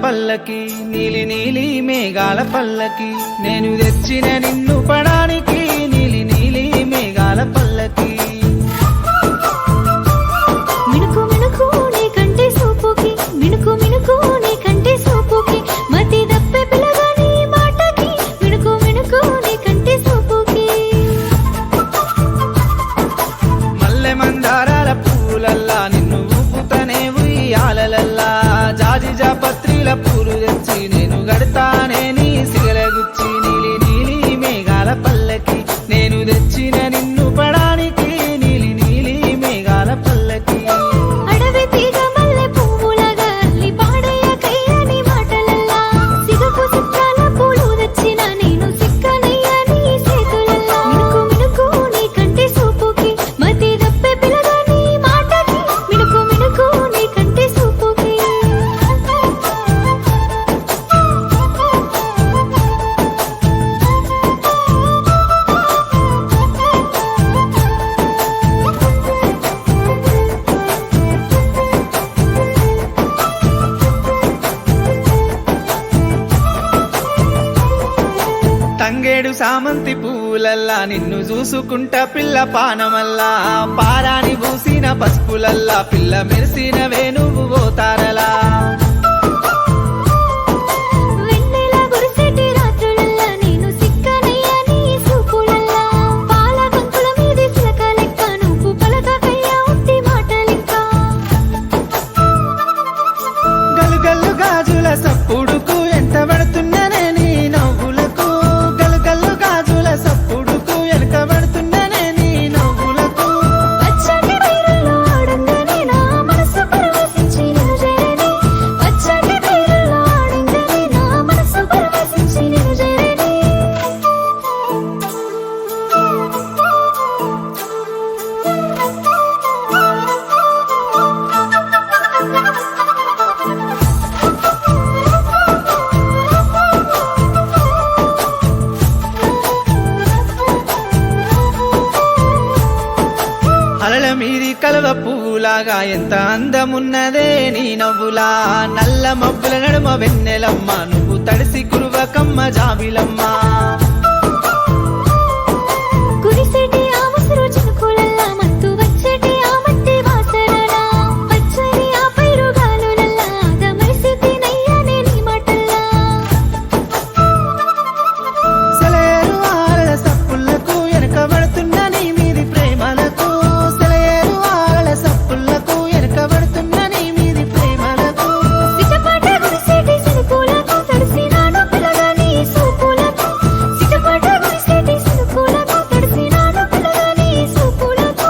పల్లకి నీలి నీలి మేఘాల పల్లకి నేను తెచ్చిన నిన్ను పడానికి నీలి నీలి మేఘాల పల్లకి మిణుకు మిణుకు నీ కంటి సూపుకి మిణుకు మిణుకు నీ కంటి సూపుకి మతి దప్పే పిలగాని మాటకి మిణుకు మిణుకు నీ కంటి సూపుకి మల్లె మందారాల పూలల్లా నిన్ను ఊపుతనే ఉయ్యాలల్లా జాజి జాపత్రిల పూలు తెచ్చి నేను గడతానే నీ సిగలగుచ్చి నీలి నీలి మేఘాల పల్లకి నేను తెచ్చిన నిన్ను పడానికి నీలి నీలి మేఘాల పల్లకి అడవి తీగ మల్లె పువ్వులాగా అల్లి పాడయ్య కయ్యని మాటలల్లా సిగపు సిక్కాల పూలు తెచ్చిన నేను సిక్కనయ్య నీ చేతులల్లా మిణుకు మిణుకు నీ కంటి సూపుకి మతి దప్పే పిలగాని మాటకి మిణుకు మిణుకు నీ కంటి సూపుకి తంగేడు సామంతి పూలల్లా నిన్ను చూసుకుంటా పిల్ల పానమల్లా పారాని పూసిన పసుపులల్లా పిల్ల మెరిసిన వేణువు పోతారలా వెన్నెల గురిసెటి రాత్రులల్లా నేను సిక్కనయ్య నీ సూపులల్లా పాల గంతుల మీది సిలక లెక్క నువ్వు పలకకయ్య ఉత్తి మాటలింకా గలుగల్లు గాజుల సప్పుడుకు ఎంత పడుతున్ననే నీ నవ్వులకు గలుగల్లు గాజుల సప్పుడుకు వెనక పడుతున్ననే నీ నవ్వులకు పచ్చటి పైరుల్లో ఆడంగానే నా మనసు పరవశించి నిన్ను చేరని పచ్చటి పైరుల్లో ఆడంగానే నా మనసు పరవశించి నిన్ను చేరని అలల మీది కలవ పువ్వులాగా ఎంత అందమున్నదే నీ నవ్వులా నల్ల మబ్బుల నడుమ వెన్నెలమ్మ నువ్వు తడిసి కురువకమ్మ జాబిలమ్మ కురిసేటి ఆ ముసురు చినుకులల్లా మత్తు వచ్చేటి ఆ మట్టి వాసనలా పచ్చని ఆ పైరు గాలులల్లా ఆదమరిసితి నయ్యనే నీ మాటల్లా సెలయేరు ఆరల సప్పులకు వెనకబడుతున్న నీ మీది ప్రేమలకు సెలయేరు ఆరల సప్పులకు వెనకబడుతున్న నీ మీది ప్రేమలకు సిటపాట గురిసేటి సినుకులకు తడిసినాను పిలగాని సూపులకు సిటపాట గురిసేటి సినుకులకు తడిసినాను పిలగాని సూపులకు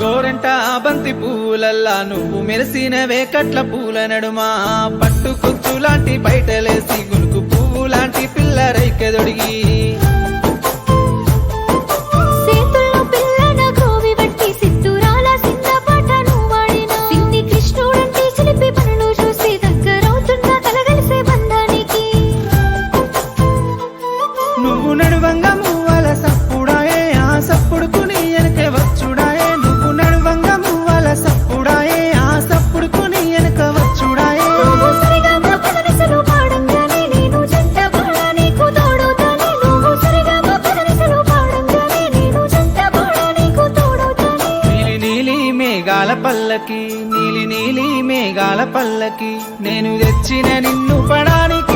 గోరంట బంతి పూలల్లా నువ్వు మెరిసిన వేకట్ల పూల నడుమా పట్టు కుచ్చు లాంటి బయటలేసి గునుకు పువ్వు లాంటి పిల్ల రైకెదొడిగి సేతుల్లో పిల్లన గ్రోవి బట్టి సిద్ధురాల సిన్న పాటను వాడిన సిన్ని కృష్ణుడంటి చిలిపి పనులు చూసి దగ్గరవుతున్న కలగలిసే బంధానికి నువ్వు నడువంగ మువ్వల సప్పుడాయే ఆ సప్పుడుకు నీ వెనకే వచ్చుడాయే నువ్వు నడువంగ మువ్వల సప్పుడాయే ఆ సప్పుడుకు నీ వెనక వచ్చుడాయే నువ్వు సరిగా మా పదనిసలు పాడంగానే నేను జంట బాడా నీకు తోడవుతానే నువ్వు సరిగా మా పదనిసలు పాడంగానే నేను జంట బాడా నీకు తోడవుతానే నీలి నీలి మేఘాల పల్లకి నీలి నీలి మేఘాల పల్లకి నేను తెచ్చిన నిన్ను పడానికి